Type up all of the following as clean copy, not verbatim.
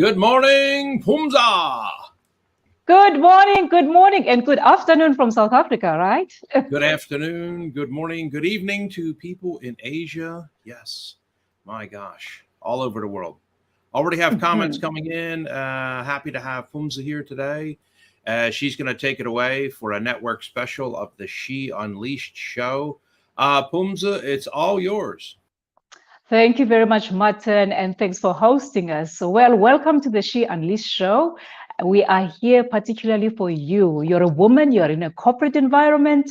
Good morning, Phumza. Good morning, and good afternoon from South Africa, right? Good afternoon, good morning, good evening to people in Asia. Yes, my gosh, all over the world. Already have comments coming in. Happy to have Phumza here today. She's going to take it away for a network special of the She Unleashed show. Phumza, it's all yours. Thank you very much, Martin, and thanks for hosting us. Well, welcome to the She Unleashed show. We are here particularly for you. You're a woman, you're in a corporate environment,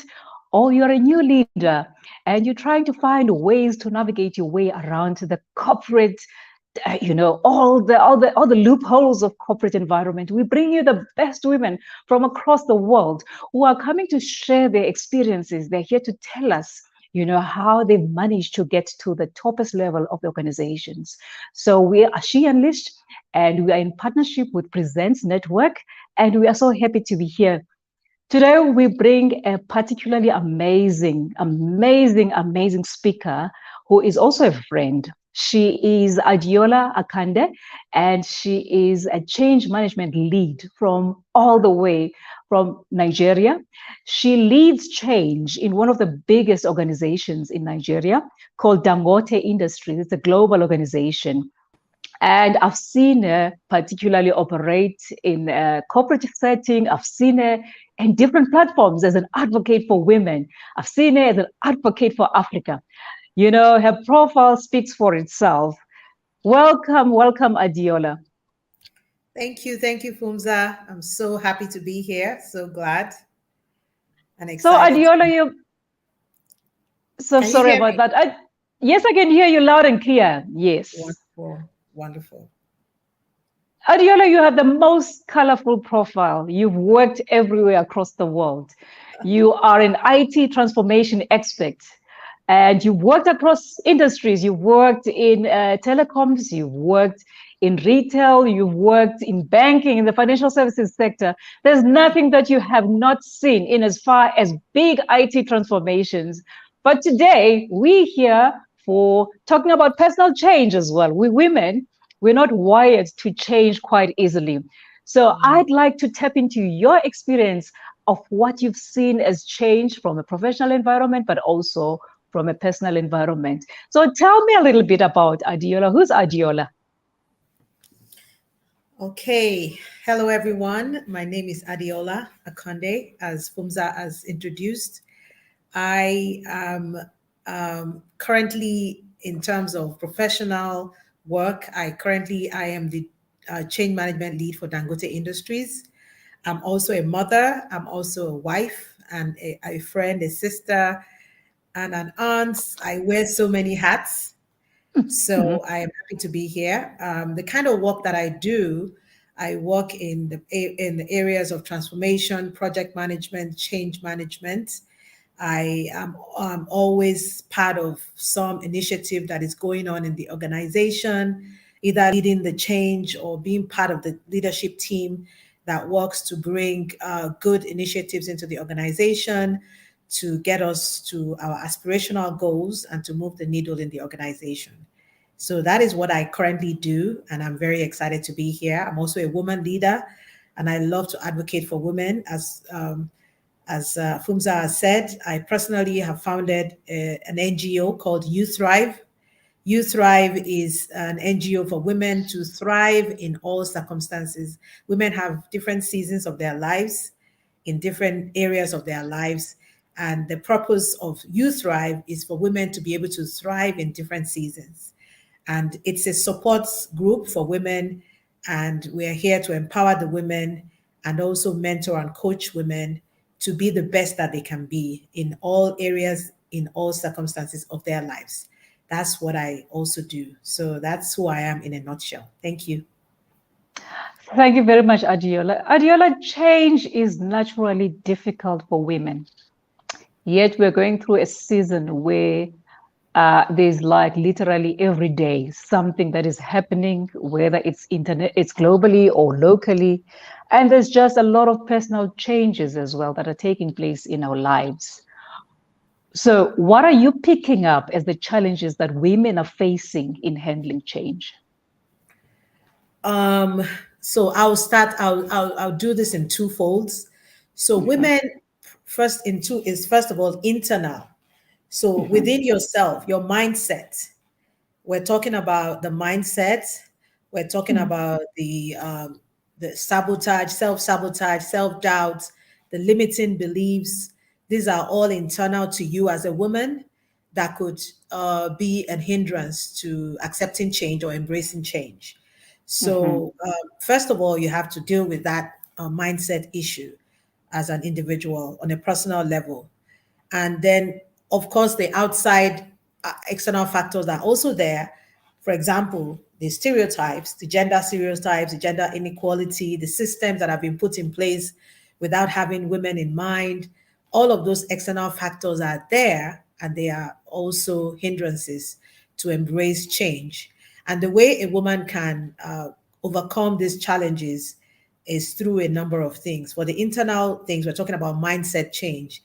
or you're a new leader, and you're trying to find ways to navigate your way around the corporate all the loopholes of corporate environment. We bring you the best women from across the world who are coming to share their experiences. They're here to tell us how they've managed to get to the toppest level of the organizations. So we are She Unleashed, and we are in partnership with Presents Network, and we are so happy to be here. Today, we bring a particularly amazing speaker who is also a friend. She is Adeola Akande, and she is a change management lead from all the way from Nigeria. She leads change in one of the biggest organizations in Nigeria called DANGOTE Industries. It's a global organization. And I've seen her particularly operate in a corporate setting. I've seen her in different platforms as an advocate for women. I've seen her as an advocate for Africa. Her profile speaks for itself. Welcome, Adeola. Thank you, Phumza. I'm so happy to be here. So glad and So, excited. Adeola, sorry about that. Yes, I can hear you loud and clear. Yes. Wonderful. Adeola, you have the most colorful profile. You've worked everywhere across the world. You are an IT transformation expert. And you've worked across industries. You've worked in telecoms, you've worked in retail, you've worked in banking, in the financial services sector. There's nothing that you have not seen in as far as big IT transformations. But today, we're here for talking about personal change as well. We women, we're not wired to change quite easily. So I'd like to tap into your experience of what you've seen as change from a professional environment, but also from a personal environment. So tell me a little bit about Adeola. Who's Adeola? Okay. Hello, everyone. My name is Adeola Akande, as Phumza has introduced. I am currently, in terms of professional work, I am the change management lead for Dangote Industries. I'm also a mother. I'm also a wife and a friend, a sister, and an aunt. I wear so many hats. So I am happy to be here. The kind of work that I do, I work in the areas of transformation, project management, change management. I am always part of some initiative that is going on in the organization, either leading the change or being part of the leadership team that works to bring good initiatives into the organization, to get us to our aspirational goals and to move the needle in the organization. So that is what I currently do, and I'm very excited to be here. I'm also a woman leader, and I love to advocate for women. As Phumza has said, I personally have founded an NGO called You Thrive. You Thrive is an NGO for women to thrive in all circumstances. Women have different seasons of their lives, in different areas of their lives. And the purpose of You Thrive is for women to be able to thrive in different seasons. And it's a support group for women. And we're here to empower the women and also mentor and coach women to be the best that they can be in all areas, in all circumstances of their lives. That's what I also do. So that's who I am in a nutshell. Thank you. Thank you very much, Adeola. Adeola, change is naturally difficult for women. Yet we're going through a season where there's like literally every day something that is happening, whether it's globally or locally. And there's just a lot of personal changes as well that are taking place in our lives. So what are you picking up as the challenges that women are facing in handling change? Um, so I'll do this in two folds. So Mhm. women first of all internal. So Mhm. within yourself, your mindset. We're talking about the mindset. We're talking about the sabotage, self-sabotage, self-doubt, the limiting beliefs. These are all internal to you as a woman that could be a hindrance to accepting change or embracing change. Mhm. So, first of all, you have to deal with that mindset issue as an individual on a personal level. And then, of course, the outside external factors are also there. For example, the stereotypes, the gender stereotypes, the gender inequality, the systems that have been put in place without having women in mind. All of those external factors are there, and they are also hindrances to embrace change. And the way a woman can overcome these challenges is through a number of things. For the internal things, we're talking about mindset change.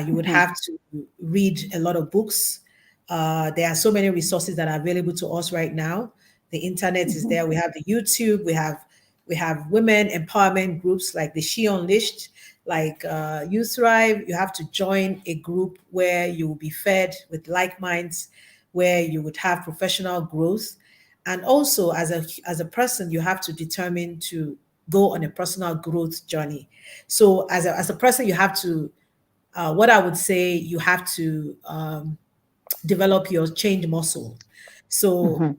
You would Mhm. have to read a lot of books. There are so many resources that are available to us right now. The internet is Mhm. there. We have the YouTube. We have women empowerment groups like the She Unleashed, like You Thrive. You have to join a group where you will be fed with like minds, where you would have professional growth, and also as a person, you have to determine to go on a personal growth journey. So as a person, you have to what I would say, you have to develop your change muscle. So, Mhm.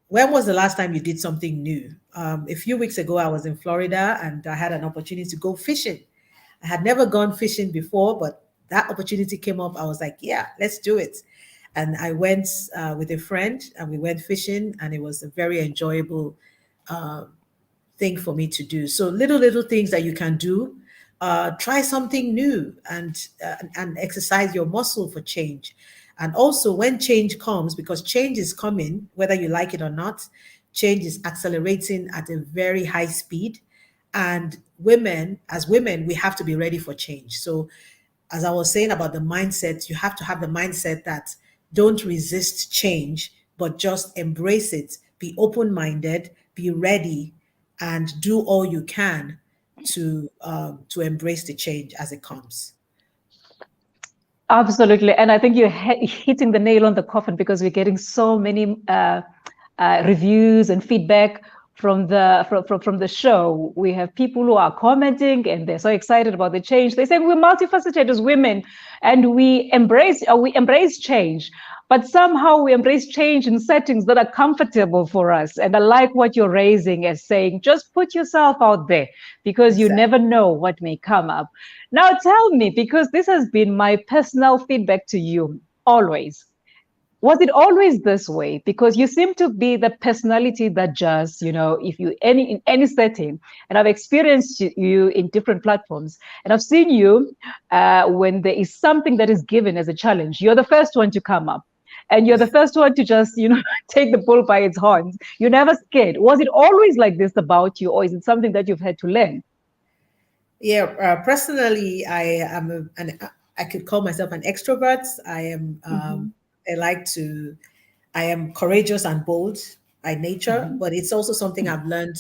when was the last time you did something new? A few weeks ago, I was in Florida and I had an opportunity to go fishing. I had never gone fishing before, but that opportunity came up. I was like, yeah, let's do it. And I went with a friend and we went fishing, and it was a very enjoyable thing for me to do. So little things that you can do. Try something new and exercise your muscle for change. And also, when change comes, because change is coming, whether you like it or not, change is accelerating at a very high speed. And as women, we have to be ready for change. So as I was saying about the mindset, you have to have the mindset that don't resist change, but just embrace it. Be open minded, be ready, and do all you can to embrace the change as it comes. Absolutely. And I think you're hitting the nail on the coffin, because we're getting so many reviews and feedback from the show. We have people who are commenting and they're so excited about the change. They say we're multifaceted as women and we embrace change, but somehow we embrace change in settings that are comfortable for us. And I like what you're raising as saying, just put yourself out there, because you Exactly. never know what may come up. Now tell me, because this has been my personal feedback to you always. Was it always this way? Because you seem to be the personality that just, if you in any setting, and I've experienced you in different platforms, and I've seen you when there is something that is given as a challenge, you're the first one to come up. And you're the first one to just, take the bull by its horns. You're never scared. Was it always like this about you, or is it something that you've had to learn? Yeah, personally, I could call myself an extrovert. Mm-hmm. I like to, I am courageous and bold by nature, Mm-hmm. but it's also something I've learned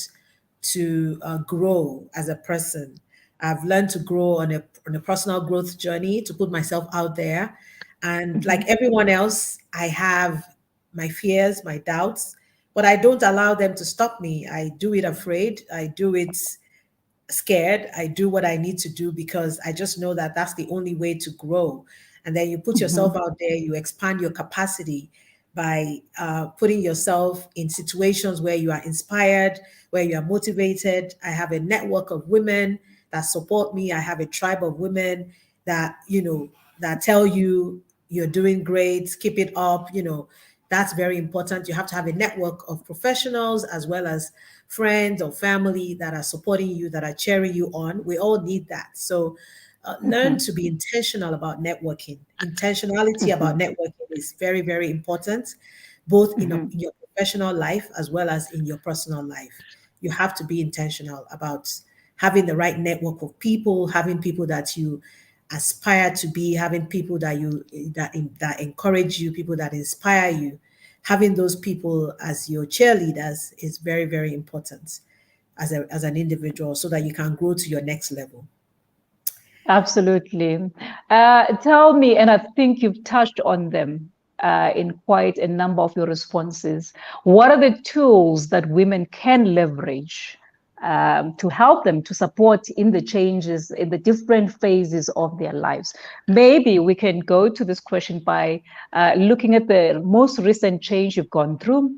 to grow as a person. I've learned to grow on a personal growth journey, to put myself out there. And Mm-hmm. like everyone else, I have my fears, my doubts, but I don't allow them to stop me. I do it afraid. I do it scared. I do what I need to do because I just know that that's the only way to grow. And then you put yourself Mm-hmm. out there, you expand your capacity by putting yourself in situations where you are inspired, where you are motivated. I have a network of women that support me. I have a tribe of women that, that tell you you're doing great, keep it up. That's very important. You have to have a network of professionals as well as friends or family that are supporting you, that are cheering you on. We all need that. So learn Mm-hmm. to be intentional about networking. Intentionality about Mm-hmm. networking is very, very important, both Mm-hmm. in your professional life as well as in your personal life. You have to be intentional about having the right network of people, having people that you aspire to be, having people that that encourage you, people that inspire you. having those people as your cheerleaders is very, very important as an individual, so that you can grow to your next level. Absolutely. Tell me, and I think you've touched on them in quite a number of your responses. What are the tools that women can leverage to help them to support in the changes in the different phases of their lives? Maybe we can go to this question by looking at the most recent change you've gone through.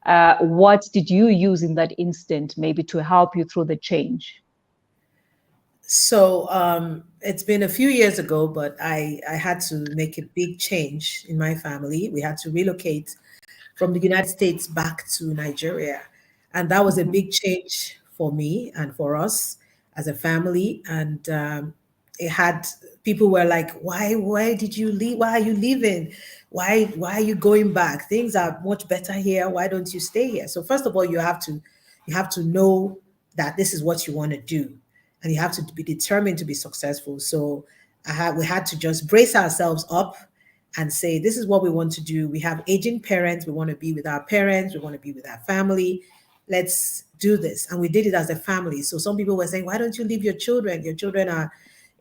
What did you use in that instant, maybe to help you through the change? So it's been a few years ago, but I had to make a big change in my family. We had to relocate from the United States back to Nigeria. And that was a big change for me and for us as a family. And it had, people were like, why did you leave? Why are you leaving? Why are you going back? Things are much better here. Why don't you stay here? So first of all, you have to know that this is what you want to do, and you have to be determined to be successful. So we had to just brace ourselves up and say, this is what we want to do. We have aging parents. We want to be with our parents. We want to be with our family. Let's do this. And we did it as a family. So some people were saying, why don't you leave your children? Your children are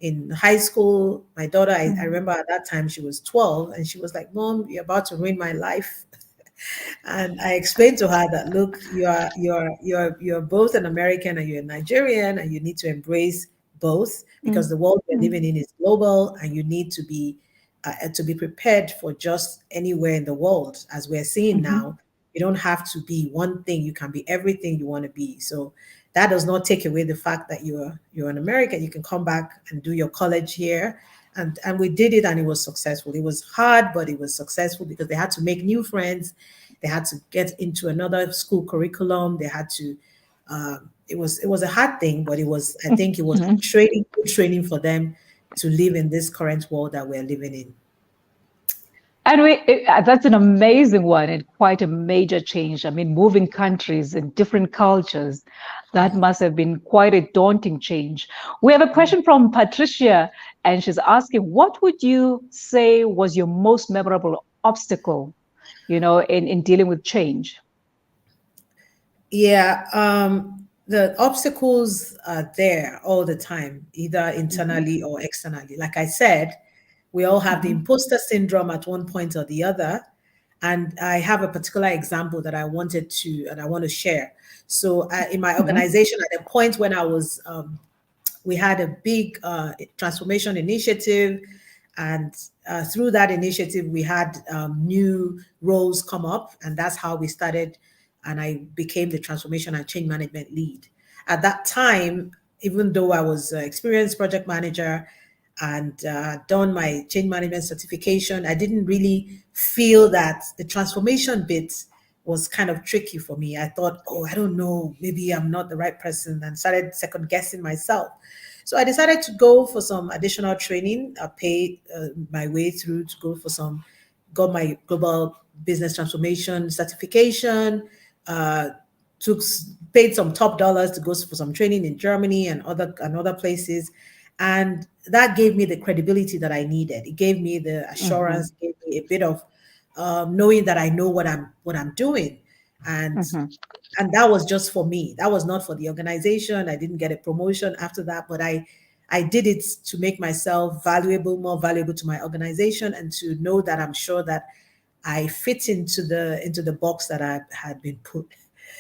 in high school. My daughter, I remember at that time she was 12, and she was like, Mom, you're about to ruin my life. And I explained to her that, look, you're both an American and you're a Nigerian, and you need to embrace both, because the world we're living in is global, and you need to be prepared for just anywhere in the world. As we're seeing now, you don't have to be one thing; you can be everything you want to be. So that does not take away the fact that you're an American. You can come back and do your college here. And we did it, and it was successful. It was hard, but it was successful because they had to make new friends. They had to get into another school curriculum. They had to. It was a hard thing, but I think it was good training for them to live in this current world that we're living in. And that's an amazing one, and quite a major change. I mean, moving countries and different cultures, that must have been quite a daunting change. We have a question from Patricia, and she's asking, what would you say was your most memorable obstacle, in dealing with change? Yeah, the obstacles are there all the time, either internally or externally. Like I said, we all have the imposter syndrome at one point or the other. And I have a particular example that I want to share. So in my organization, at a point when I was, we had a big transformation initiative. And through that initiative, we had new roles come up. And that's how we started. And I became the transformation and change management lead. At that time, even though I was an experienced project manager and done my change management certification, I didn't really feel that the transformation bit was kind of tricky for me. I thought, I don't know, maybe I'm not the right person, and started second guessing myself. So I decided to go for some additional training. I paid my way through to go for got my global business transformation certification, paid some top dollars to go for some training in Germany and other places. And that gave me the credibility that I needed. It gave me the assurance, gave me a bit of knowing that I know what I'm doing. And that was just for me. That was not for the organization. I didn't get a promotion after that, but I did it to make myself more valuable to my organization, and to know that I'm sure that I fit into the box that I had been put.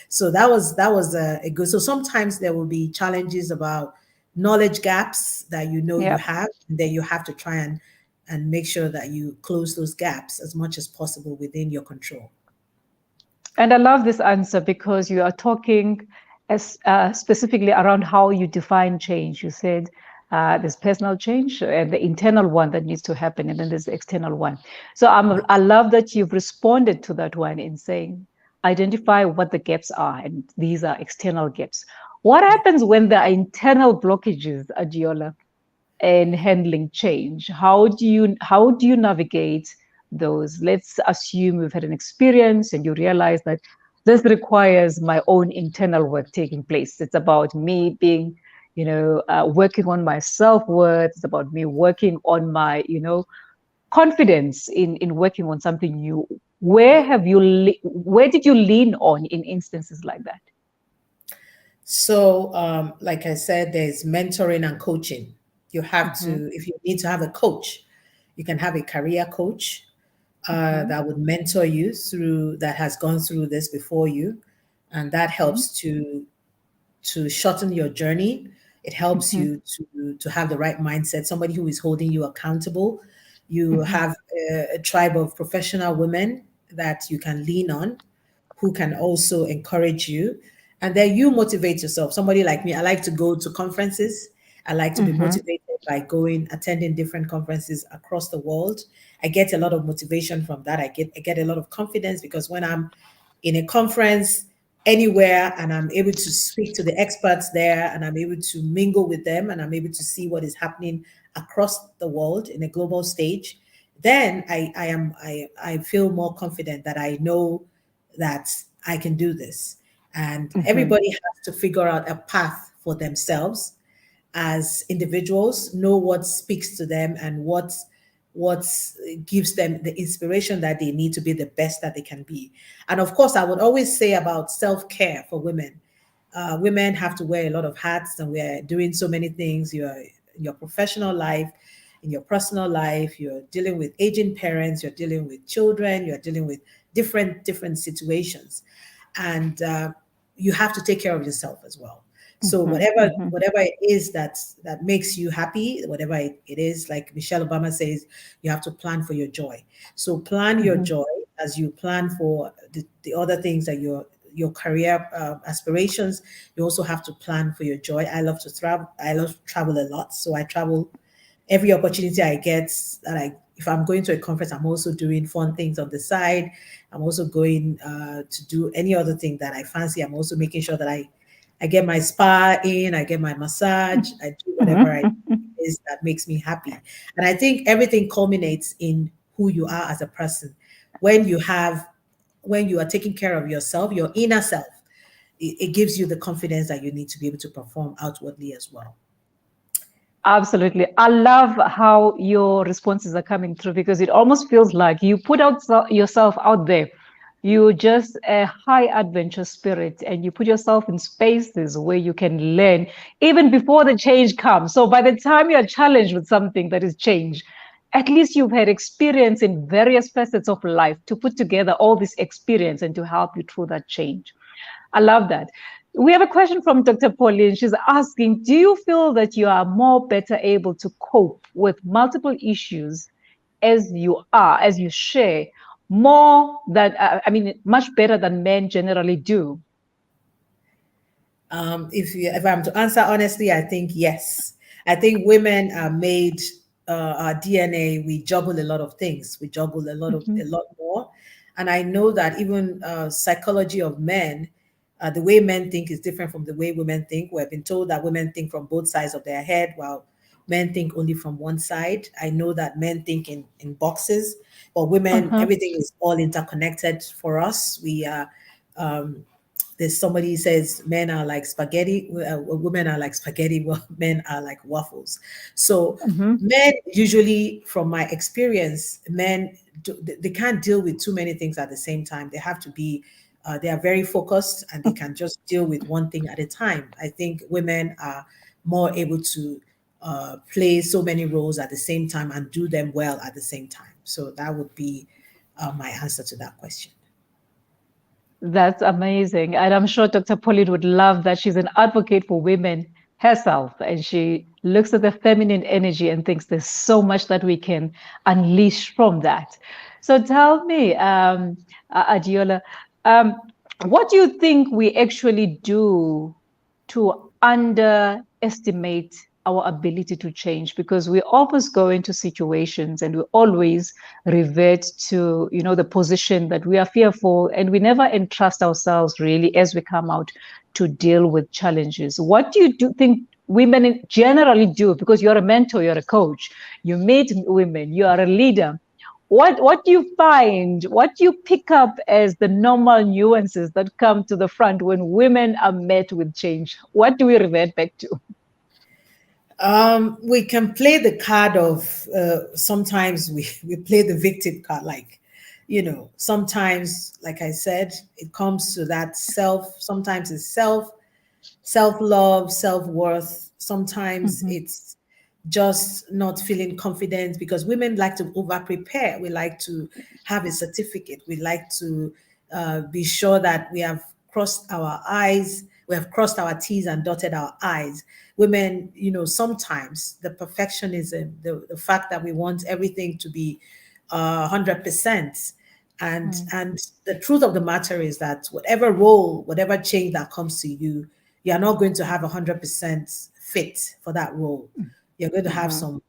So that was a good. So sometimes there will be challenges about knowledge gaps that you have, and then you have to try and make sure that you close those gaps as much as possible within your control. And I love this answer, because you are talking specifically around how you define change. You said there's personal change and the internal one that needs to happen, and then there's the external one. So I love that you've responded to that one in saying, identify what the gaps are, and these are external gaps. What happens when there are internal blockages, Adeola, in handling change? How do you navigate those? Let's assume you've had an experience and you realize that this requires my own internal work taking place. It's about me being, working on my self-worth. It's about me working on my, confidence in working on something new. Where did you lean on in instances like that? So, like I said, there's mentoring and coaching. You have to, if you need to have a coach, you can have a career coach that would mentor you through, that has gone through this before you, and that helps to shorten your journey. It helps you to have the right mindset, somebody who is holding you accountable. You have a tribe of professional women that you can lean on, who can also encourage you. And then you motivate yourself. Somebody like me, I like to go to conferences. I like to be motivated by attending different conferences across the world. I get a lot of motivation from that. I get a lot of confidence because when I'm in a conference anywhere and I'm able to speak to the experts there and I'm able to mingle with them and I'm able to see what is happening across the world in a global stage, then I feel more confident that I know that I can do this. And everybody has to figure out a path for themselves as individuals, know what speaks to them and what gives them the inspiration that they need to be the best that they can be. And of course, I would always say about self-care for women. Women have to wear a lot of hats and we're doing so many things. You're in your professional life, in your personal life, you're dealing with aging parents, you're dealing with children, you're dealing with different situations. And you have to take care of yourself as well. So whatever it is that makes you happy, whatever it is, like Michelle Obama says, you have to plan for your joy. So plan your joy as you plan for the other things that your career aspirations. You also have to plan for your joy. I love to travel. I love to travel a lot. So I travel every opportunity I get. If I'm going to a conference, I'm also doing fun things on the side. I'm also going to do any other thing that I fancy. I'm also making sure that I get my spa in, I get my massage, I do whatever it is that makes me happy. And I think everything culminates in who you are as a person. When you are taking care of yourself, your inner self, it gives you the confidence that you need to be able to perform outwardly as well. Absolutely. I love how your responses are coming through because it almost feels like you put yourself out there. You're just a high adventure spirit and you put yourself in spaces where you can learn even before the change comes. So by the time you're challenged with something that is change, at least you've had experience in various facets of life to put together all this experience and to help you through that change. I love that. We have a question from Dr. Pauline. She's asking, do you feel that you are better able to cope with multiple issues as you share, more than, much better than men generally do? If I'm to answer honestly, I think yes. I think women are made, our DNA, we juggle a lot of things. We juggle a lot more. And I know that even psychology of men, the way men think is different from the way women think. We've been told that women think from both sides of their head, while men think only from one side. I know that men think in boxes, but women, everything is all interconnected for us. We are, there's somebody says men are like spaghetti, women are like spaghetti, men are like waffles. So men usually, from my experience, men, they can't deal with too many things at the same time. They have to be, they are very focused and they can just deal with one thing at a time. I think women are more able to play so many roles at the same time and do them well at the same time. So that would be my answer to that question. That's amazing. And I'm sure Dr. Pauline would love that. She's an advocate for women herself, and she looks at the feminine energy and thinks there's so much that we can unleash from that. So tell me, Adeola, what do you think we actually do to underestimate our ability to change? Because we always go into situations and we always revert to, the position that we are fearful, and we never entrust ourselves really as we come out to deal with challenges. What do you think women generally do? Because you're a mentor, you're a coach, you meet women, you are a leader. What do you find? What do you pick up as the normal nuances that come to the front when women are met with change? What do we revert back to? We can play the card of, sometimes we play the victim card, like, sometimes, like I said, it comes to that sometimes it's self-love, self-worth. Sometimes it's just not feeling confident, because women like to over-prepare. We like to have a certificate. We like to be sure that we have crossed our T's and dotted our I's. Women, sometimes the perfectionism, the fact that we want everything to be 100%. And the truth of the matter is that whatever role, whatever change that comes to you, you're not going to have 100% fit for that role. You're going to have some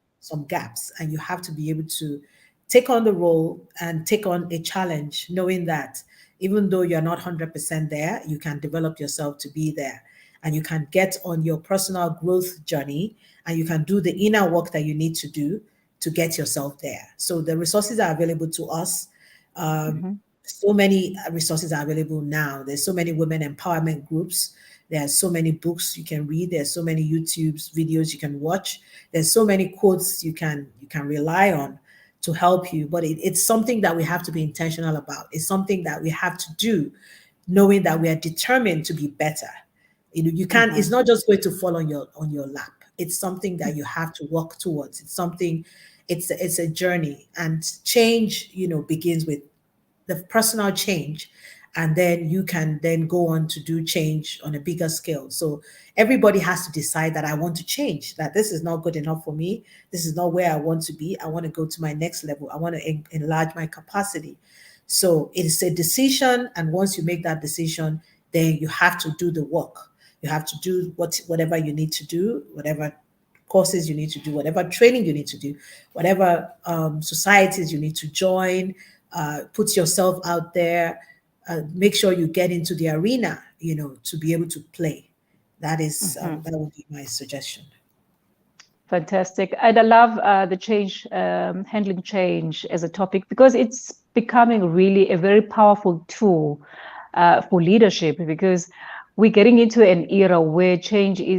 gaps, and you have to be able to take on the role and take on a challenge, knowing that even though you're not 100% there, you can develop yourself to be there, and you can get on your personal growth journey, and you can do the inner work that you need to do to get yourself there. So the resources are available to us. So many resources are available now. There's so many women empowerment groups. There are so many books you can read. There's so many YouTube videos you can watch. There's so many quotes you can rely on to help you. But it's something that we have to be intentional about. It's something that we have to do, knowing that we are determined to be better. You can't. It's not just going to fall on your lap. It's something that you have to work towards. It's something. It's a journey, and change, begins with the personal change, and then you can then go on to do change on a bigger scale. So everybody has to decide that I want to change, that this is not good enough for me. This is not where I want to be. I want to go to my next level. I want to enlarge my capacity. So it's a decision. And once you make that decision, then you have to do the work. You have to do whatever you need to do, whatever courses you need to do, whatever training you need to do, whatever societies you need to join, put yourself out there, make sure you get into the arena, to be able to play. That is, that would be my suggestion. Fantastic. And I love the change, handling change as a topic, because it's becoming really a very powerful tool for leadership, because we're getting into an era where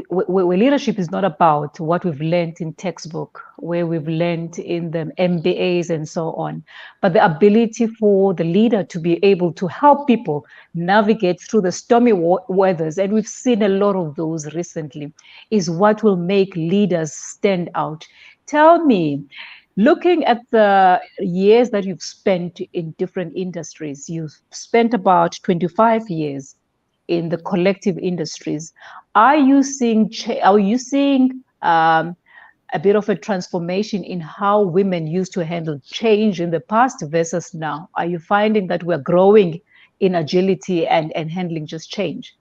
where leadership is not about what we've learned in textbook, where we've learned in the MBAs and so on, but the ability for the leader to be able to help people navigate through the stormy weathers, and we've seen a lot of those recently, is what will make leaders stand out. Tell me, looking at the years that you've spent in different industries, you've spent about 25 years in the collective industries. Are you seeing a bit of a transformation in how women used to handle change in the past versus now? Are you finding that we're growing in agility and handling just change?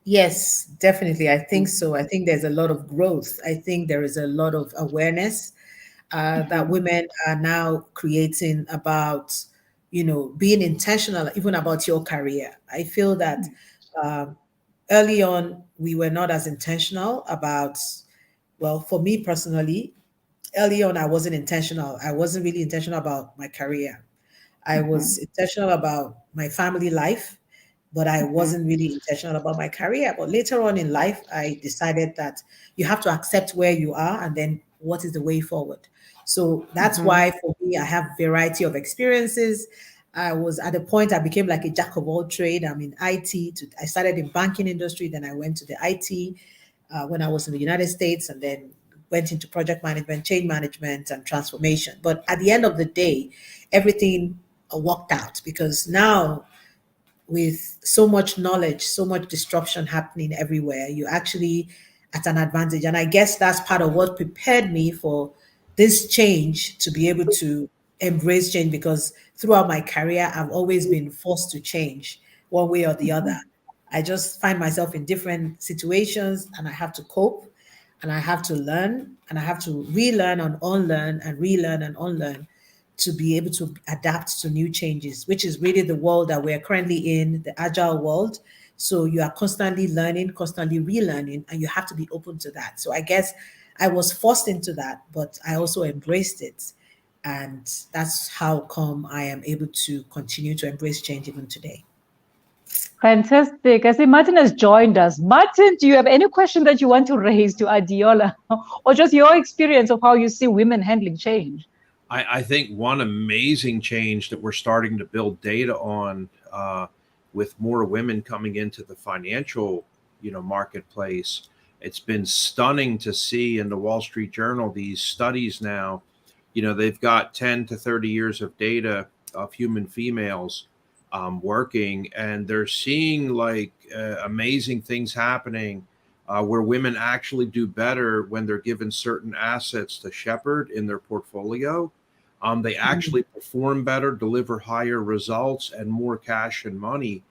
Yes, definitely. I think so. I think there's a lot of growth. I think there is a lot of awareness that women are now creating about, being intentional, even about your career. I feel that early on, we were not as intentional about, well, for me personally, early on, I wasn't intentional. I wasn't really intentional about my career. I was intentional about my family life, but I wasn't really intentional about my career. But later on in life, I decided that you have to accept where you are, and then what is the way forward. So that's why for me, I have variety of experiences. I was at a point I became like a jack of all trade. I'm in IT. I started in banking industry, then I went to the IT when I was in the United States, and then went into project management, change management, and transformation. But at the end of the day, everything worked out, because now, with so much knowledge, so much disruption happening everywhere, you actually at an advantage. And I guess that's part of what prepared me for this change, to be able to embrace change, because throughout my career, I've always been forced to change one way or the other. I just find myself in different situations, and I have to cope, and I have to learn, and I have to relearn and unlearn and relearn and unlearn to be able to adapt to new changes, which is really the world that we're currently in, the agile world. So you are constantly learning, constantly relearning, and you have to be open to that. So I guess I was forced into that, but I also embraced it. And that's how come I am able to continue to embrace change even today. Fantastic. I see Martin has joined us. Martin, do you have any question that you want to raise to Adeola, or just your experience of how you see women handling change? I think one amazing change that we're starting to build data on, with more women coming into the financial, marketplace. It's been stunning to see in the Wall Street Journal these studies now. They've got 10 to 30 years of data of human females working, and they're seeing like amazing things happening, where women actually do better when they're given certain assets to shepherd in their portfolio. They actually perform better, deliver higher results, and more cash and money.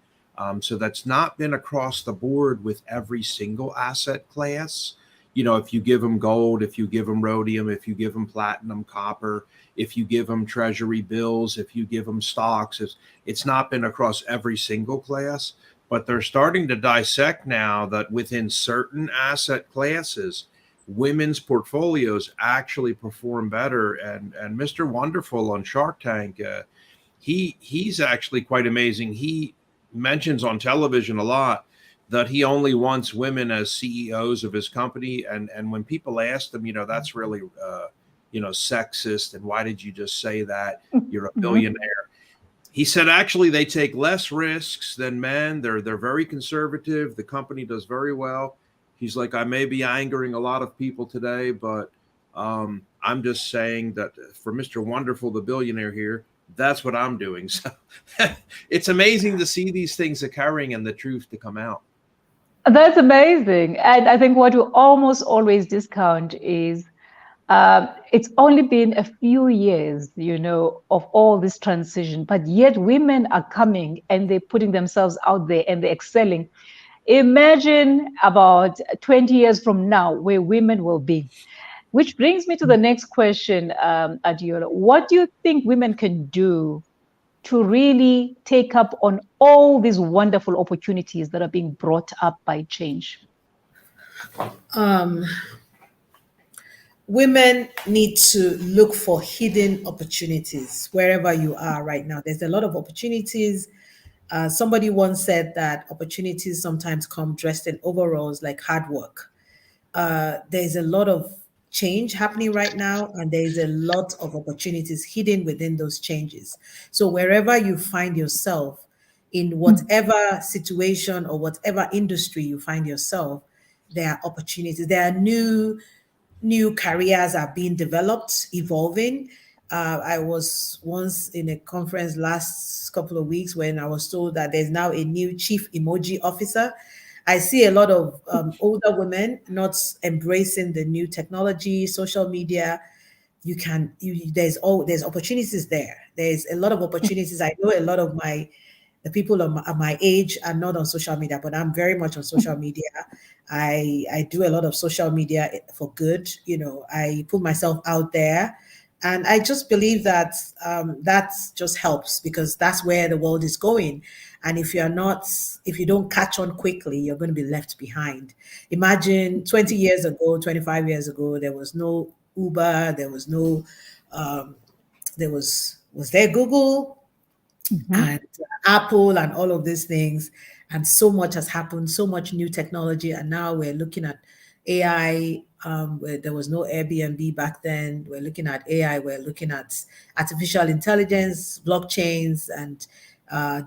So that's not been across the board with every single asset class. If you give them gold, if you give them rhodium, if you give them platinum, copper, if you give them treasury bills, if you give them stocks, it's not been across every single class. But they're starting to dissect now that within certain asset classes, women's portfolios actually perform better. And Mr. Wonderful on Shark Tank, he's actually quite amazing. He mentions on television a lot that he only wants women as CEOs of his company. And when people ask them, that's really sexist, and why did you just say that? You're a billionaire. He said actually they take less risks than men. They're very conservative. The company does very well. He's like, I may be angering a lot of people today, but I'm just saying that for Mr. Wonderful, the billionaire here, that's what I'm doing. So it's amazing to see these things occurring and the truth to come out. That's amazing. And I think what we almost always discount is it's only been a few years, of all this transition, but yet women are coming and they're putting themselves out there and they're excelling. Imagine about 20 years from now where women will be. Which brings me to the next question, Adeola. What do you think women can do to really take up on all these wonderful opportunities that are being brought up by change? Women need to look for hidden opportunities wherever you are right now. There's a lot of opportunities. Somebody once said that opportunities sometimes come dressed in overalls like hard work. There's a lot of change happening right now, and there's a lot of opportunities hidden within those changes. So wherever you find yourself, in whatever situation or whatever industry you find yourself, there are opportunities. There are new careers are being developed, evolving. I was once in a conference last couple of weeks when I was told that there's now a new chief emoji officer. I see a lot of older women not embracing the new technology, social media. There's opportunities there. There's a lot of opportunities. I know a lot of the people of my age are not on social media, but I'm very much on social media. I do a lot of social media for good. I put myself out there, and I just believe that that just helps, because that's where the world is going. And if you don't catch on quickly, you're going to be left behind. Imagine 20 years ago, 25 years ago, there was no Uber, there was no, was there Google? And Apple and all of these things. And so much has happened, so much new technology. And now we're looking at AI, where there was no Airbnb back then. We're looking at AI, we're looking at artificial intelligence, blockchains, and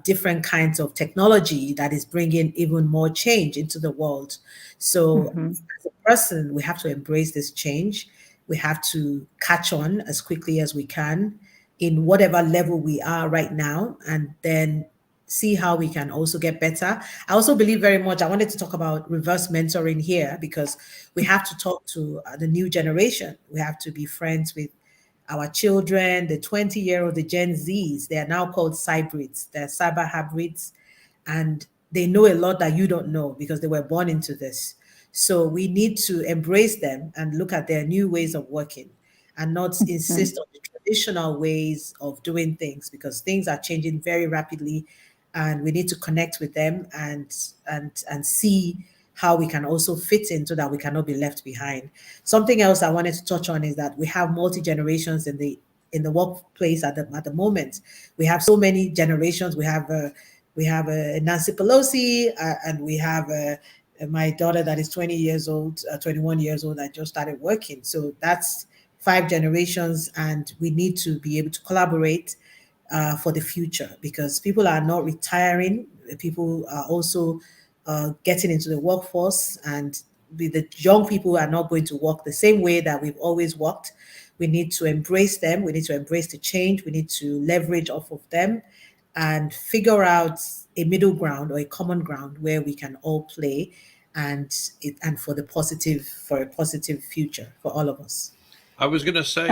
different kinds of technology that is bringing even more change into the world. So as a person, we have to embrace this change. We have to catch on as quickly as we can in whatever level we are right now, and then see how we can also get better. I also believe very much, I wanted to talk about reverse mentoring here, because we have to talk to the new generation. We have to be friends with our children, the 20-year-old, the Gen Zs. They are now called cybrids. They're cyber hybrids, and they know a lot that you don't know because they were born into this. So we need to embrace them and look at their new ways of working, and not insist on the traditional ways of doing things, because things are changing very rapidly, and we need to connect with them and see how we can also fit in so that we cannot be left behind. Something else I wanted to touch on is that we have multi-generations in the workplace at the moment. We have so many generations. We have Nancy Pelosi, and we have my daughter that is 20 years old, 21 years old, that just started working. So that's 5 generations, and we need to be able to collaborate for the future, because people are not retiring. People are also getting into the workforce, and the young people are not going to work the same way that we've always worked. We need to embrace them. We need to embrace the change. We need to leverage off of them and figure out a middle ground or a common ground where we can all play, and for a positive future for all of us. I was going to say,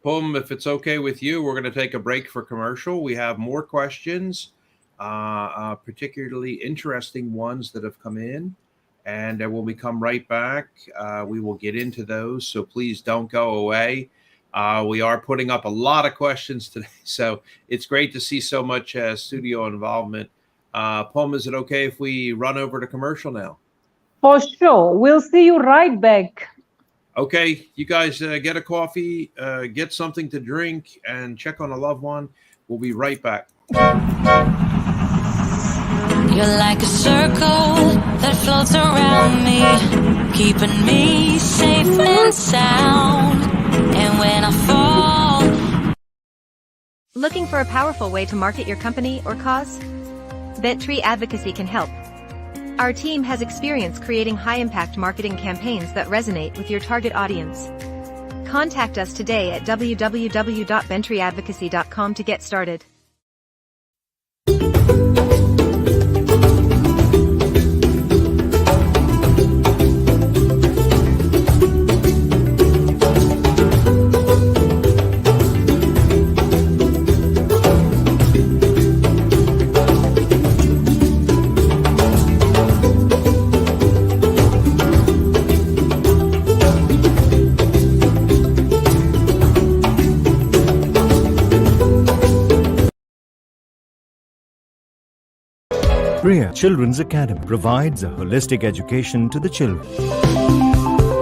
Pum, if it's okay with you, we're going to take a break for commercial. We have more questions, particularly interesting ones that have come in. And when we come right back, we will get into those. So please don't go away. We are putting up a lot of questions today, so it's great to see so much studio involvement. Pum, is it okay if we run over to commercial now? For sure. We'll see you right back. Okay, you guys get a coffee, get something to drink, and check on a loved one. We'll be right back. You're like a circle that floats around me, keeping me safe and sound. And when I fall... Looking for a powerful way to market your company or cause? Bent Tree Advocacy can help. Our team has experience creating high-impact marketing campaigns that resonate with your target audience. Contact us today at www.benttreeadvocacy.com to get started. Priya Children's Academy provides a holistic education to the children.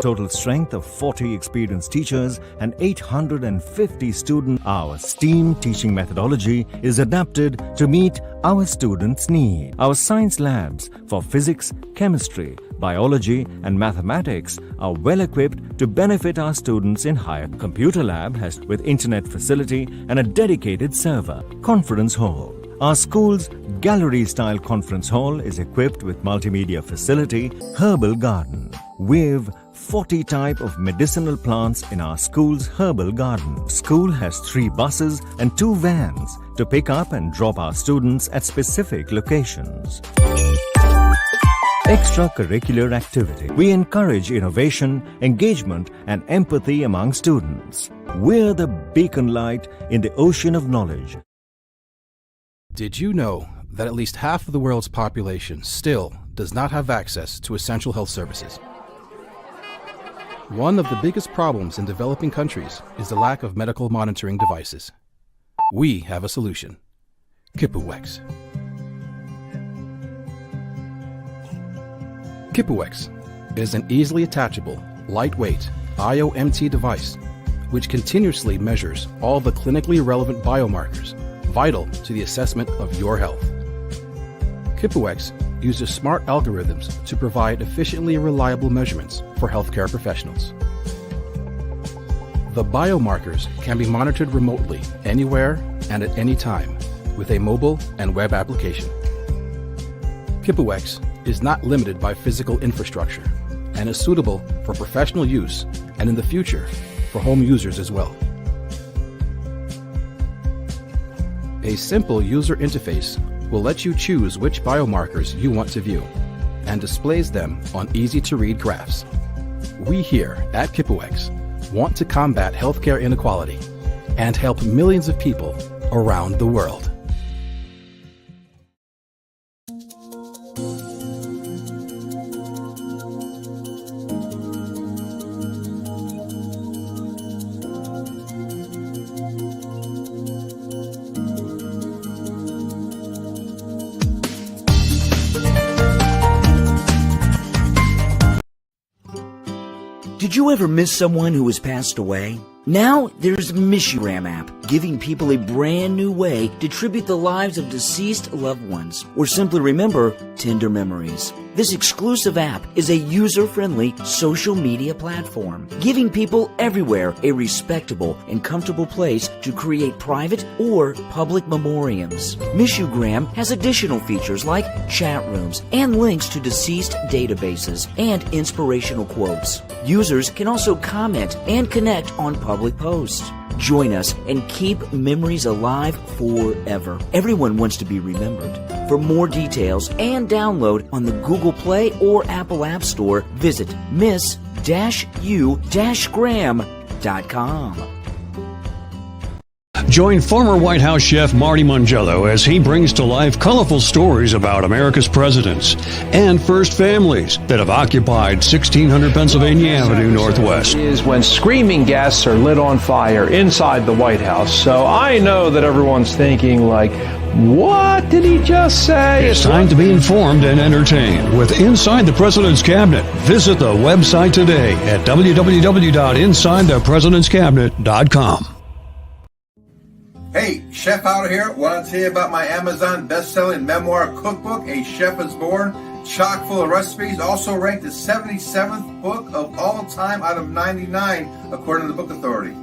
Total strength of 40 experienced teachers and 850 students. Our STEAM teaching methodology is adapted to meet our students' needs. Our science labs for physics, chemistry, biology and mathematics are well equipped to benefit our students in higher. Computer lab has with internet facility and a dedicated server. Conference hall. Our school's gallery-style conference hall is equipped with multimedia facility, herbal garden. We've 40 type of medicinal plants in our school's herbal garden. School has 3 buses and 2 vans to pick up and drop our students at specific locations. Extracurricular activity. We encourage innovation, engagement and empathy among students. We're the beacon light in the ocean of knowledge. Did you know that at least half of the world's population still does not have access to essential health services? One of the biggest problems in developing countries is the lack of medical monitoring devices. We have a solution. Kipuwex. Kipuwex is an easily attachable, lightweight IOMT device which continuously measures all the clinically relevant biomarkers vital to the assessment of your health. Kipuwex uses smart algorithms to provide efficiently reliable measurements for healthcare professionals. The biomarkers can be monitored remotely, anywhere and at any time, with a mobile and web application. Kipuwex is not limited by physical infrastructure and is suitable for professional use and in the future for home users as well. A simple user interface will let you choose which biomarkers you want to view and displays them on easy-to-read graphs. We here at Kipuwex want to combat healthcare inequality and help millions of people around the world. Did you ever miss someone who has passed away? Now there's Mishuram app, giving people a brand new way to tribute the lives of deceased loved ones, or simply remember tender memories. This exclusive app is a user-friendly social media platform, giving people everywhere a respectable and comfortable place to create private or public memoriams. Mishugram has additional features like chat rooms and links to deceased databases and inspirational quotes. Users can also comment and connect on public posts. Join us and keep memories alive forever. Everyone wants to be remembered. For more details and download on the Google Play or Apple App Store, visit miss-u-gram.com. Join former White House chef Marty Mangello as he brings to life colorful stories about America's presidents and first families that have occupied 1600 Pennsylvania Avenue Northwest. Is when screaming guests are lit on fire inside the White House. So I know that everyone's thinking like, what did he just say? It's time to be informed and entertained with Inside the President's Cabinet. Visit the website today at www.insidethepresidentscabinet.com. Hey, Chef Outer here. Want to tell you about my Amazon best-selling memoir cookbook, A Chef is Born, chock full of recipes, also ranked the 77th book of all time out of 99, according to the Book Authority.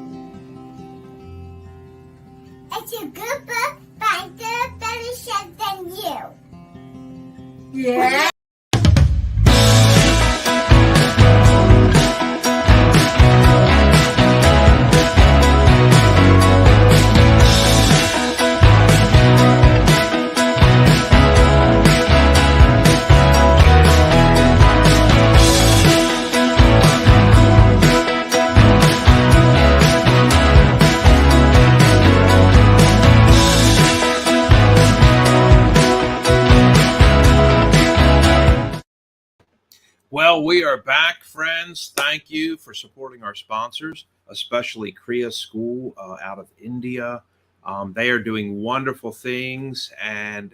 It's a good book, but I'm a better chef than you. Yeah. Well, we are back, friends. Thank you for supporting our sponsors, especially Kriya School out of India. They are doing wonderful things, and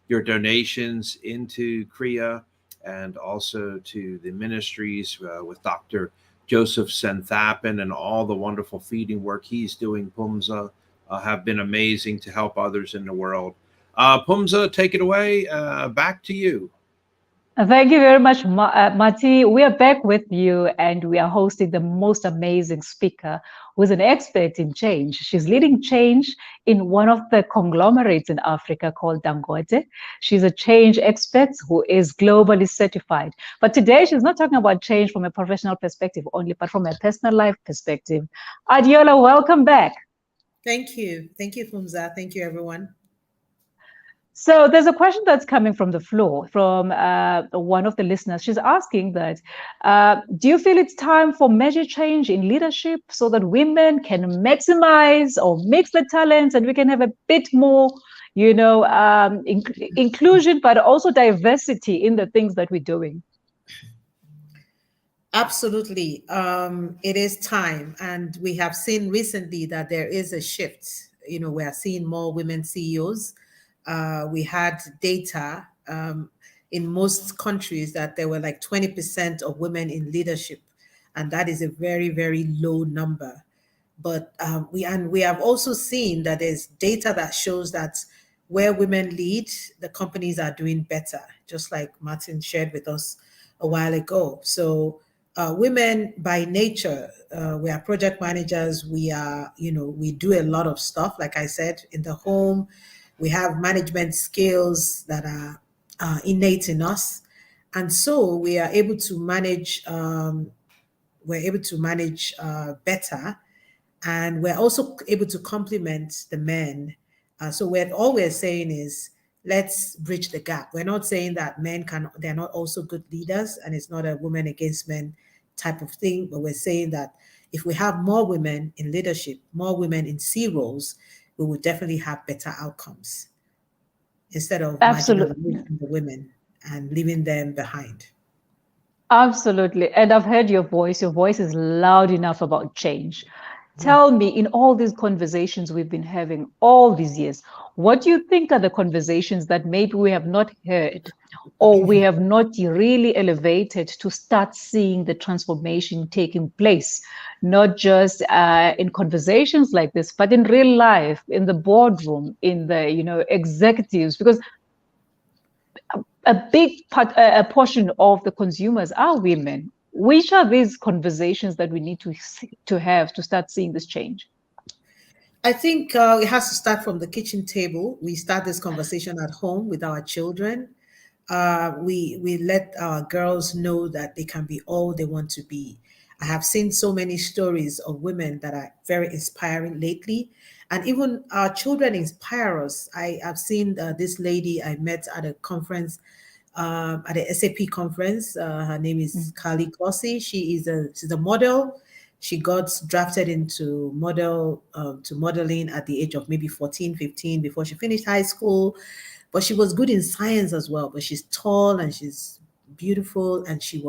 your donations into Kriya and also to the ministries with Dr. Joseph Senthapan and all the wonderful feeding work he's doing, Phumza, have been amazing to help others in the world. Phumza, take it away. Back to you. Thank you very much, Mati. We are back with you, and we are hosting the most amazing speaker who is an expert in change. She's leading change in one of the conglomerates in Africa called Dangote. She's a change expert who is globally certified. But today, she's not talking about change from a professional perspective only, but from a personal life perspective. Adeola, welcome back. Thank you. Thank you, Phumza. Thank you, everyone. So there's a question that's coming from the floor from one of the listeners. She's asking that, do you feel it's time for major change in leadership so that women can maximize or mix the talents and we can have a bit more, inclusion, but also diversity in the things that we're doing? Absolutely. It is time. And we have seen recently that there is a shift. We are seeing more women CEOs. We had data in most countries that there were like 20% of women in leadership, and that is a very, very low number. But we have also seen that there's data that shows that where women lead, the companies are doing better, just like Martin shared with us a while ago. So women by nature, we are project managers. We are, we do a lot of stuff, like I said, in the home. We have management skills that are innate in us, and so we are able to manage. Better, and we're also able to complement the men. So all we're saying is let's bridge the gap. We're not saying that they're not also good leaders, and it's not a women against men type of thing. But we're saying that if we have more women in leadership, more women in C roles, we will definitely have better outcomes instead of marginalizing the women and leaving them behind. Absolutely. And I've heard your voice. Your voice is loud enough about change. Tell me, in all these conversations we've been having all these years, What do you think are the conversations that maybe we have not heard or we have not really elevated to start seeing the transformation taking place, not just in conversations like this, but in real life, in the boardroom, in the executives? Because a big part, a portion of the consumers are women. Which are these conversations that we need to have to start seeing this change? I think it has to start from the kitchen table. We start this conversation at home with our children. We let our girls know that they can be all they want to be. I have seen so many stories of women that are very inspiring lately, and even our children inspire us. I have seen this lady I met at a conference, at the SAP conference. Her name is Carly Clossie. She's a model. She got drafted into modeling at the age of maybe 14, 15 before she finished high school. But she was good in science as well. But she's tall and she's beautiful, and she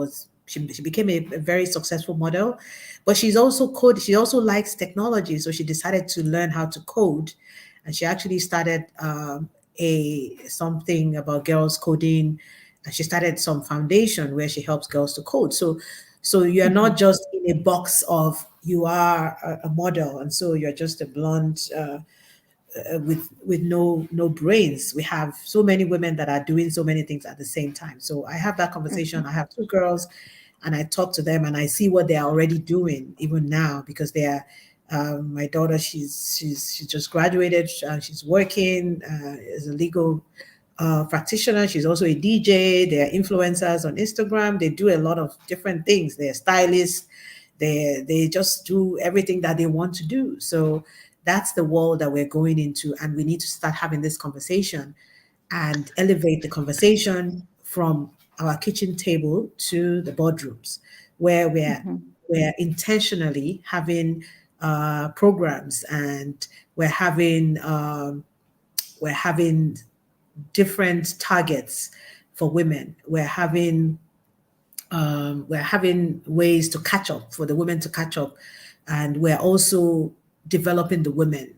became a very successful model. But she also likes technology, so she decided to learn how to code, and she actually started something about girls coding, and she started some foundation where she helps girls to code. So you're not just in a box of you are a model, and so you're just a blonde with no brains. We have so many women that are doing so many things at the same time. So I have that conversation. I have two girls, and I talk to them, and I see what they are already doing even now, because they are. My daughter, she just graduated. She's working as a legal practitioner. She's also a DJ. They're influencers on Instagram. They do a lot of different things. They're stylists. They just do everything that they want to do. So that's the world that we're going into, and we need to start having this conversation and elevate the conversation from our kitchen table to the boardrooms, where we're intentionally having programs, and we're having different targets for women. We're having ways to catch up, for the women to catch up, and we're also developing the women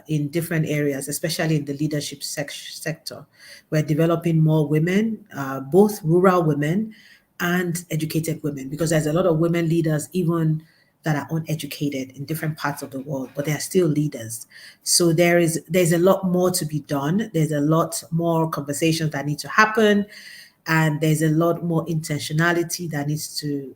in different areas, especially in the leadership sector. We're developing more women, both rural women and educated women, because there's a lot of women leaders even that are uneducated in different parts of the world, but they are still leaders. So there's a lot more to be done. There's a lot more conversations that need to happen, and there's a lot more intentionality that needs to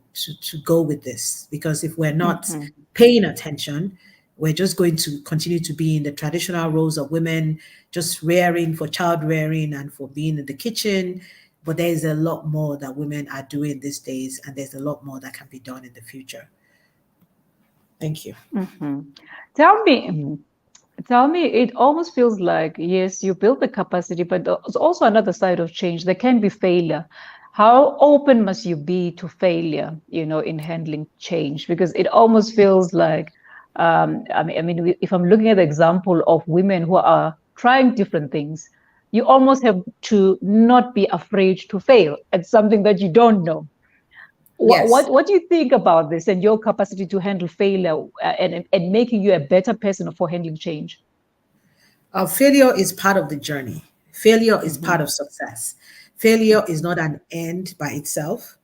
go with this. Because if we're not paying attention, we're just going to continue to be in the traditional roles of women, just rearing for child rearing and for being in the kitchen. But there's a lot more that women are doing these days, and there's a lot more that can be done in the future. Thank you. Tell me, it almost feels like, yes, you build the capacity, but there's also another side of change. There can be failure. How open must you be to failure, in handling change? Because it almost feels like, if I'm looking at the example of women who are trying different things, you almost have to not be afraid to fail at something that you don't know. Yes. What do you think about this and your capacity to handle failure and making you a better person for handling change? Failure is part of the journey. Failure is part of success. Failure is not an end by itself,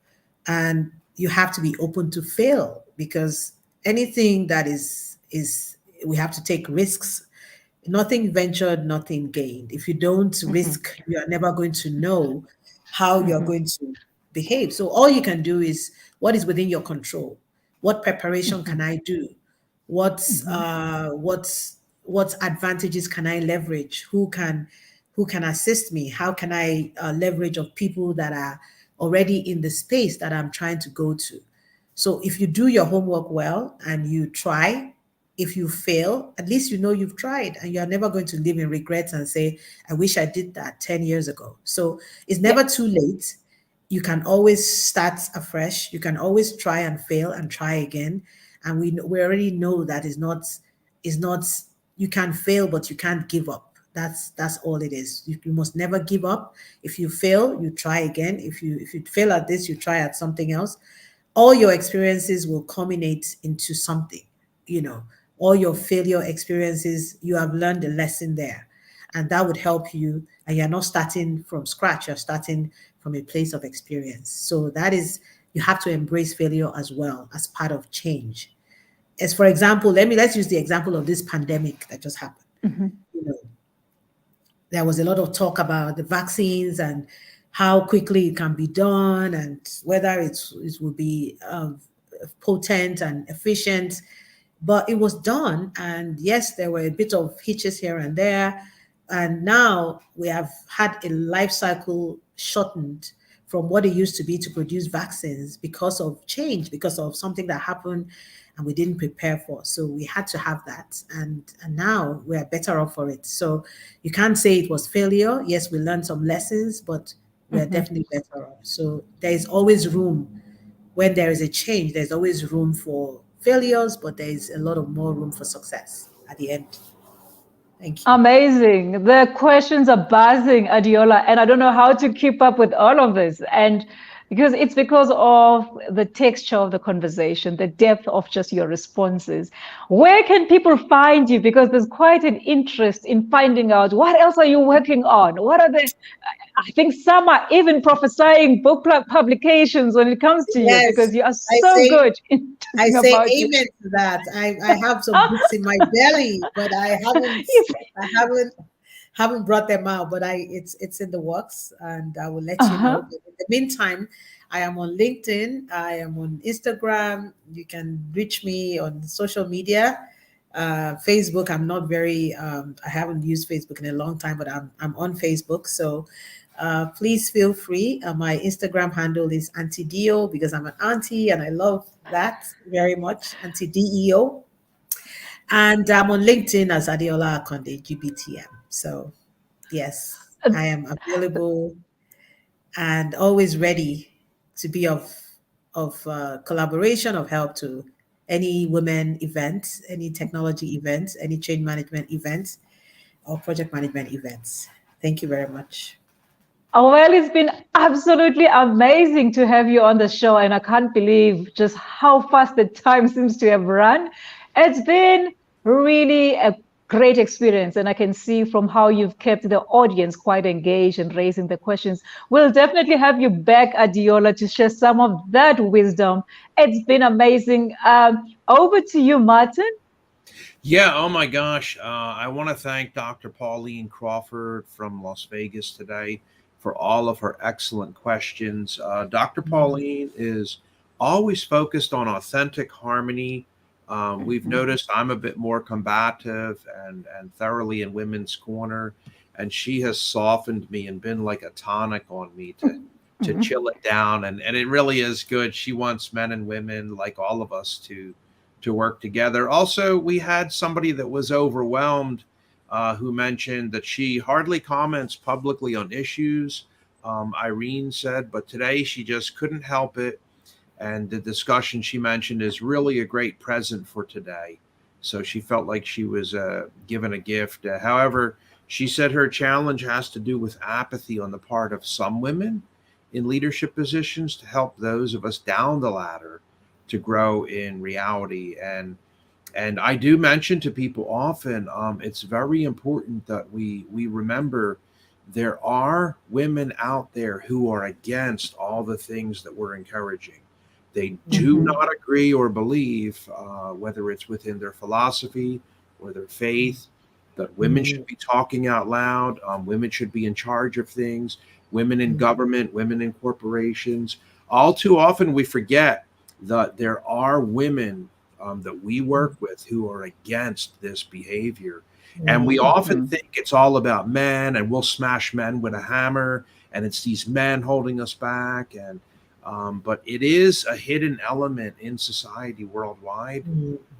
and you have to be open to fail, because anything that is we have to take risks. Nothing ventured, nothing gained. If you don't risk, you are never going to know how you're going to behave. So all you can do is what is within your control. What preparation can I do? What advantages can I leverage? Who can assist me? How can I leverage of people that are already in the space that I'm trying to go to? So if you do your homework well and you try, if you fail, at least you know you've tried, and you're never going to live in regrets and say, I wish I did that 10 years ago. So it's never too late. You can always start afresh. You can always try and fail and try again. And we already know that is not, you can fail, but you can't give up. That's all it is. You must never give up. If you fail, you try again. If you fail at this, you try at something else. All your experiences will culminate into something, all your failure experiences, you have learned a lesson there. And that would help you. And you're not starting from scratch, you're starting from a place of experience. So that is, you have to embrace failure as well as part of change. As for example, let's use the example of this pandemic that just happened. You know, there was a lot of talk about the vaccines and how quickly it can be done and whether it will be potent and efficient. But it was done. And yes, there were a bit of hitches here and there. And now we have had a life cycle shortened from what it used to be to produce vaccines because of change, because of something that happened and we didn't prepare for. So we had to have that. And now we are better off for it. So you can't say it was failure. Yes, we learned some lessons, but we're definitely better off. So there is always room. When there is a change, there's always room for failures, but there is a lot of more room for success at the end. Thank you. Amazing. The questions are buzzing, Adeola, and I don't know how to keep up with all of this. And because of the texture of the conversation, the depth of just your responses. Where can people find you? Because there's quite an interest in finding out what else are you working on? What are the, I think some are even prophesying book publications when it comes to you, because you are so good in talking I say about amen to that. I have some books in my belly, but I haven't brought them out, but it's in the works, and I will let you know. But in the meantime, I am on LinkedIn, I am on Instagram. You can reach me on social media. Facebook, I'm not very I haven't used Facebook in a long time, but I'm on Facebook. So please feel free. My Instagram handle is Auntie Dio, because I'm an auntie and I love that very much. Auntie DEO. And I'm on LinkedIn as Adeola Akande, GBTM. So, yes, I am available and always ready to be of collaboration, of help to any women events, any technology events, any change management events, or project management events. Thank you very much. Oh, well, it's been absolutely amazing to have you on the show, and I can't believe just how fast the time seems to have run. It's been really a great experience, and I can see from how you've kept the audience quite engaged and raising the questions. We'll definitely have you back, Adeola, to share some of that wisdom. It's been amazing. Over to you, Martin. Yeah, oh my gosh. I want to thank Dr. Pauline Crawford from Las Vegas today for all of her excellent questions. Dr. Pauline is always focused on authentic harmony. We've noticed I'm a bit more combative and thoroughly in women's corner, and she has softened me and been like a tonic on me to chill it down. And it really is good. She wants men and women, like all of us, to work together. Also, we had somebody that was overwhelmed who mentioned that she hardly comments publicly on issues, Irene said, but today she just couldn't help it. And the discussion she mentioned is really a great present for today. So she felt like she was given a gift. However, she said her challenge has to do with apathy on the part of some women in leadership positions to help those of us down the ladder to grow in reality. And I do mention to people often, it's very important that we remember there are women out there who are against all the things that we're encouraging. They do not agree or believe, whether it's within their philosophy or their faith, that women should be talking out loud, women should be in charge of things, women in government, women in corporations. All too often we forget that there are women that we work with who are against this behavior. And we often think it's all about men, and we'll smash men with a hammer, and it's these men holding us back. And but it is a hidden element in society worldwide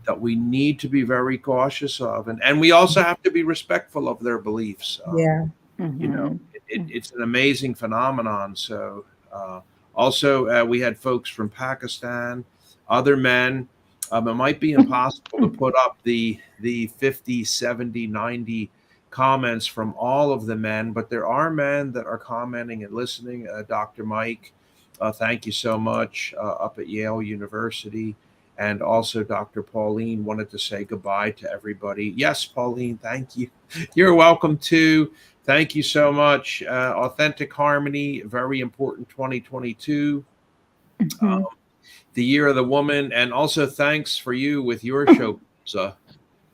that we need to be very cautious of. And we also have to be respectful of their beliefs. You know, it's an amazing phenomenon. So also, we had folks from Pakistan, other men. It might be impossible to put up the 50, 70, 90 comments from all of the men, but there are men that are commenting and listening. Dr. Mike, thank you so much, up at Yale University. And also Dr. Pauline wanted to say goodbye to everybody. Yes, Pauline, thank you. You're welcome too. Thank you so much. Authentic Harmony, very important 2022. The Year of the Woman. And also thanks for you with your show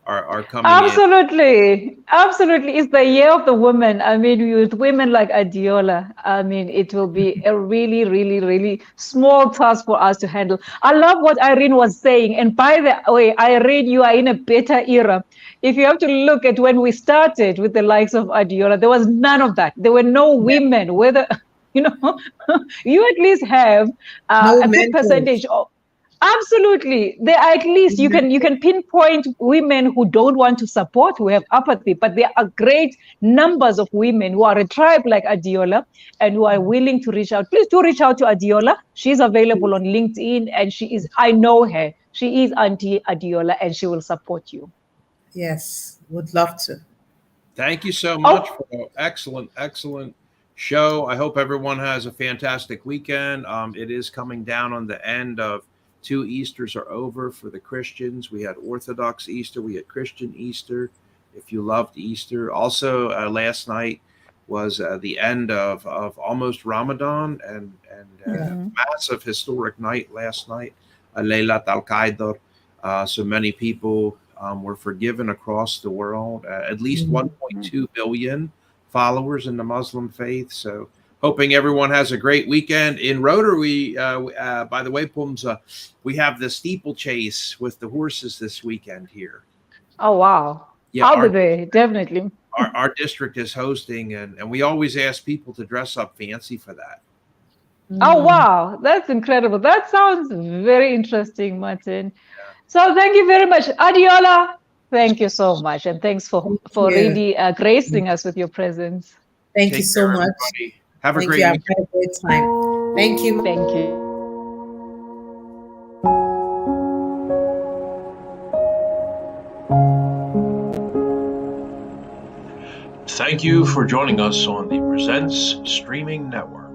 are coming Absolutely. Absolutely. It's the year of the woman. I mean, with women like Adeola, I mean, it will be a really, really, really small task for us to handle. I love what Irene was saying. And by the way, Irene, you are in a better era. If you have to look at when we started with the likes of Adeola, there was none of that. There were no women, whether, you know, you at least have a good percentage of. Absolutely. There are at least you can pinpoint women who don't want to support, who have apathy, but there are great numbers of women who are a tribe like Adeola and who are willing to reach out. Please do reach out to Adeola. She's available on LinkedIn and I know her. She is Auntie Adeola and she will support you. Yes, would love to. Thank you so much for an excellent show. I hope everyone has a fantastic weekend. It is coming down on the end of 2 Easters are over for the Christians. We had Orthodox Easter. We had Christian Easter. If you loved Easter. Also, last night was the end of almost Ramadan and massive historic night last night. Laylat al-Qadr. So many people were forgiven across the world. At least 1.2 billion followers in the Muslim faith. So hoping everyone has a great weekend. In Rotary, by the way, Phumza, we have the steeplechase with the horses this weekend here. Oh, wow. Yeah, I'll be there, definitely. Our district is hosting, and we always ask people to dress up fancy for that. Oh, wow. That's incredible. That sounds very interesting, Martin. Yeah. So thank you very much. Adeola, thank you so much. And thanks for really gracing us with your presence. Thank you so much. Everybody. Have a Thank great you. weekend. Have a great time. Thank you. Thank you. Thank you for joining us on the Presents Streaming Network.